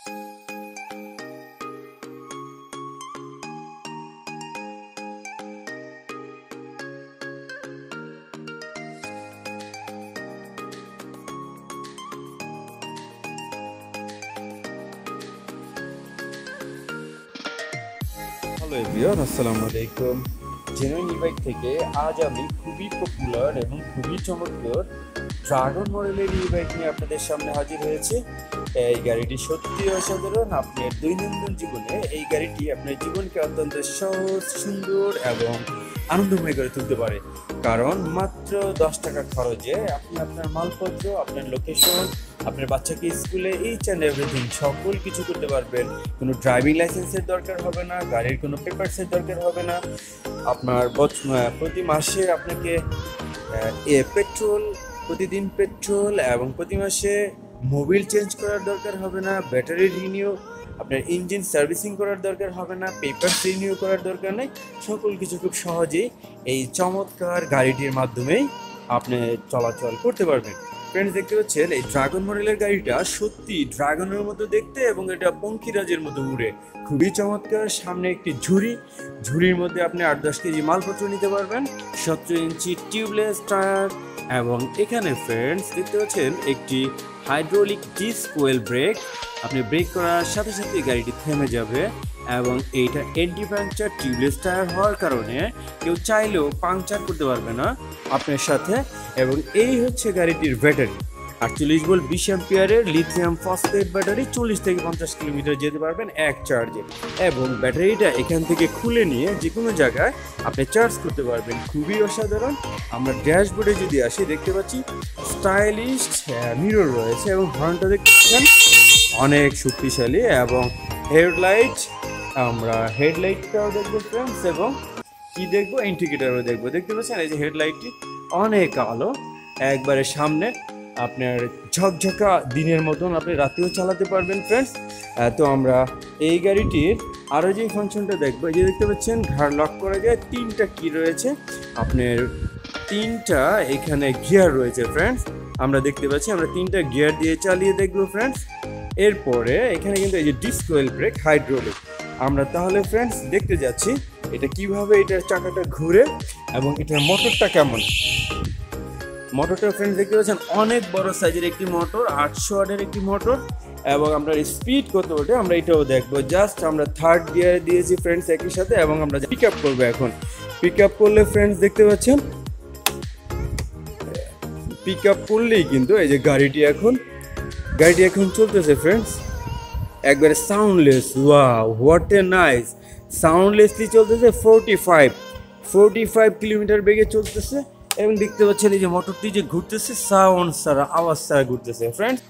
Hello everyone, আসসালামু আলাইকুম। Genuine e-bike থেকে আজ আমি খুবই পপুলার এবং খুবই চমৎকার ড্রাগন মডেলের ই-বাইক নিয়ে আপনাদের সামনে হাজির হয়েছে। এই গাড়িটি সত্যি অসাধারণ। আপনার দৈনন্দিন জীবনে এই গাড়িটি আপনার জীবনকে অত্যন্ত সহজ, সুন্দর এবং আনন্দময় করে তুলতে পারে। কারণ মাত্র 10 টাকা খরচে আপনি আপনার মালপত্র, আপনার লোকেশন, আপনার বাচ্চাকে স্কুলে এইচ অ্যান্ড এভরিথিং সকল কিছু করতে পারবেন। কোনো ড্রাইভিং লাইসেন্সের দরকার হবে না, গাড়ির কোনো পেপারসের দরকার হবে না। আপনার প্রতি মাসে আপনাকে প্রতিদিন পেট্রোল এবং প্রতি মাসে মোবিল চেঞ্জ করার দরকার হবে না, ব্যাটারি রিনিউ, আপনার ইঞ্জিন সার্ভিসিং করার দরকার হবে না, পেপারস রিনিউ করার দরকার নেই। সকল কিছু খুব সহজেই এই চমৎকার গাড়িটির মাধ্যমেই আপনি চলাচল করতে পারবেন। ফ্রেন্ডস, দেখতে পাচ্ছেন এই ড্রাগন মডেলের গাড়িটা সত্যি ড্রাগনের মতো দেখতে এবং এটা পঙ্খিরাজের মতো উড়ে। খুবই চমৎকার। সামনে একটি ঝুড়ির মধ্যে আপনি 8-10 কেজি মালপত্র নিতে পারবেন। 17 ইঞ্চি টিউবলেস টায়ার এবং এখানে ফ্রেন্ডস দেখতে পাচ্ছেন একটি হাইড্রোলিক ডিস্ক ওয়েল ব্রেক। আপনি ব্রেক করার সাথে সাথে গাড়িটি থেমে যাবে এবং এইটা এন্টি পাংচার টিউবলেস টায়ার হওয়ার কারণে কেউ চাইলেও পাংচার করতে পারবে না আপনার সাথে। এবং এই হচ্ছে গাড়িটির ব্যাটারি, 48 ভোল্ট 20 অ্যাম্পিয়ারের লিথিয়াম ফসফেট ব্যাটারি। 40 থেকে 50 কিলোমিটার যেতে পারবেন এক চার্জে। এবং ব্যাটারিটা এখান থেকে খুলে নিয়ে যে কোনো জায়গায় আপনি চার্জ করতে পারবেন। খুবই অসাধারণ। আমরা ড্যাশবোর্ডে যদি আসি দেখতে পাচ্ছি স্টাইলিশ মিরর রয়েছে এবং হর্নটা দেখছেন অনেক শক্তিশালী। এবং হেডলাইট, আমরা হেডলাইটটাও দেখবো ফ্রেন্ডস এবং কি দেখবো, ইন্ডিকেটারও দেখবো। দেখতে পাচ্ছেন এই যে হেডলাইটটি অনেক আলো একবারে সামনে, আপনার ঝকঝকা দিনের মতন আপনি রাতেও চালাতে পারবেন ফ্রেন্ডস। তো আমরা এই গাড়িটির আরও যে ফাংশনটা দেখবো, এই যে দেখতে পাচ্ছেন ঘাড় লক করা যায়, 3টা কি রয়েছে, আপনার 3টা এখানে গিয়ার রয়েছে ফ্রেন্ডস। আমরা দেখতে পাচ্ছি আমরা 3টা গিয়ার দিয়ে চালিয়ে দেখবো ফ্রেন্ডস। এরপরে এখানে কিন্তু এই যে ডিস্ক ওয়েল ব্রেক হাইড্রোলিক। আমরা তাহলে ফ্রেন্ডস দেখতে যাচ্ছি এটা কিভাবে এটার চাকাটা ঘুরে এবং এটার মোটরটা কেমন। মোটরটা ফ্রেন্ডস দেখতে পাচ্ছেন অনেক বড় সাইজের একটি মোটর, 800 ওয়াটের একটি মোটর। এবং আমরা স্পিড কত ওঠে আমরা এটাও দেখবো। জাস্ট আমরা 3rd গিয়ারে দিয়েছি ফ্রেন্ডস একই সাথে। এবং আমরা পিক আপ করবো। এখন পিক আপ করলে ফ্রেন্ডস দেখতে পাচ্ছেন পিক আপ করলেই কিন্তু এই যে গাড়িটি এখন চলতেছে ফ্রেন্ডস একবারে soundless. Wow, what a nice. Soundlessly চলতেছে। 45 কিলোমিটার বেগে চলতেছে। এবং দেখতে পাচ্ছেন এই যে মোটরটি যে ঘুরতেছে সাউন্ড ছাড়া, আওয়াজ ছাড়া ঘুরতেছে ফ্রেন্ডস।